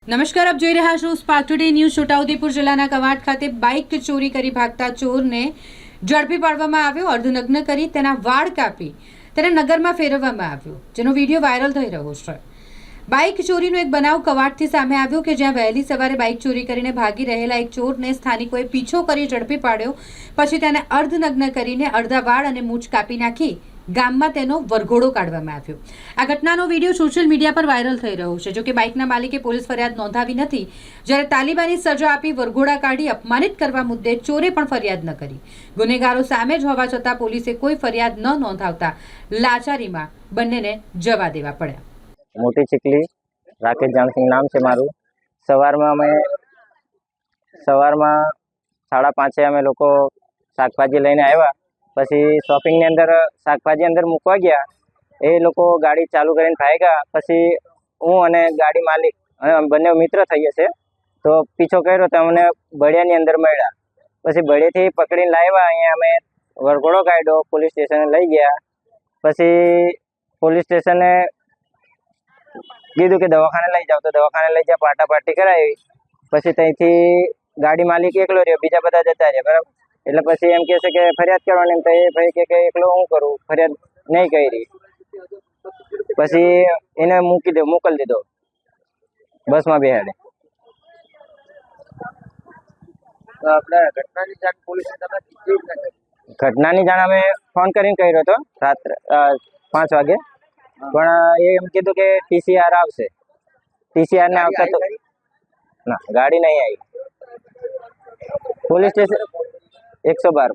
નમસ્કાર, આપ જોઈ રહ્યા છો સ્પાર્ક ટુડે ન્યૂઝ। છોટાઉદેપુર જિલ્લાના કવાંટ ખાતે બાઇક ચોરી કરી ભાગતા ચોરને ઝડપી પાડવામાં આવ્યો। અર્ધનગ્ન કરી તેના વાળ કાપી તેને નગરમાં ફેરવવામાં આવ્યો, જેનો વિડીયો વાયરલ થઈ રહ્યો છે। બાઇક ચોરીનો એક બનાવ કવાંટથી સામે આવ્યો કે જ્યાં વહેલી સવારે બાઇક ચોરી કરીને ભાગી રહેલા એક ચોરને સ્થાનિકોએ પીછો કરી ઝડપી પાડ્યો। પછી તેને અર્ધનગ્ન કરીને અડધા વાળ અને મૂછ કાપી નાખી ગામમાં તેનો વરઘોડો કાઢવામાં આવ્યો। આ ઘટનાનો વિડીયો સોશિયલ મીડિયા પર વાયરલ થઈ રહ્યો છે। જો કે બાઇકના માલિકે પોલીસ ફરિયાદ નોંધાવી નથી, જ્યારે તાલિબાની સજા આપી વરઘોડા કાઢી અપમાનિત કરવા મુદ્દે ચોરે પણ ફરિયાદ ન કરી। ગુનેગારો સામે જ હોવા છતાં પોલીસે કોઈ ફરિયાદ ન નોંધાવતા લાચારીમાં બંનેને જવા દેવા પડ્યા। મોટી ચીકલી રાકેશ જામસિંહ નામ છે મારું। સવારમાં 5:30 અમે લોકો શાકભાજી લઈને આવ્યા। પછી શોપિંગની અંદર શાકભાજી અંદર મૂકવા ગયા, એ લોકો ગાડી ચાલુ કરીને ભાગ્યા। પછી હું અને ગાડી માલિક બંને મિત્ર થઈએ છે, તો પીછો કર્યો તો અમને બળિયાની અંદર મળ્યા। પછી બળિયાથી પકડીને લાવ્યા, અહીંયા અમે વરઘોડો કાઢ્યો, પોલીસ સ્ટેશને લઈ ગયા। પછી પોલીસ સ્ટેશને કીધું કે દવાખાને લઈ જાઓ, તો દવાખાને લઈ ગયા, પાટાપાટી કરાવી। પછી ત્યાંથી ગાડી માલિક એકલો રહ્યો, બીજા બધા જતા રહ્યા, બરાબર। એટલે પછી એમ કહે છે કે ફરિયાદ કરવાની, એમ તો એ ભાઈ કે એકલો હું કરું, ફરિયાદ નહીં કરી। પછી એને મોકલી દીધો બસમાં બેહાડે। ઘટનાની જાણ અમે ફોન કરીને કર્યો હતો રાત્રે 5 વાગે, પણ એ એમ કીધું કે TCR આવશે। TCR ને આવતા તો ના, ગાડી નહીં આવી। Police station 112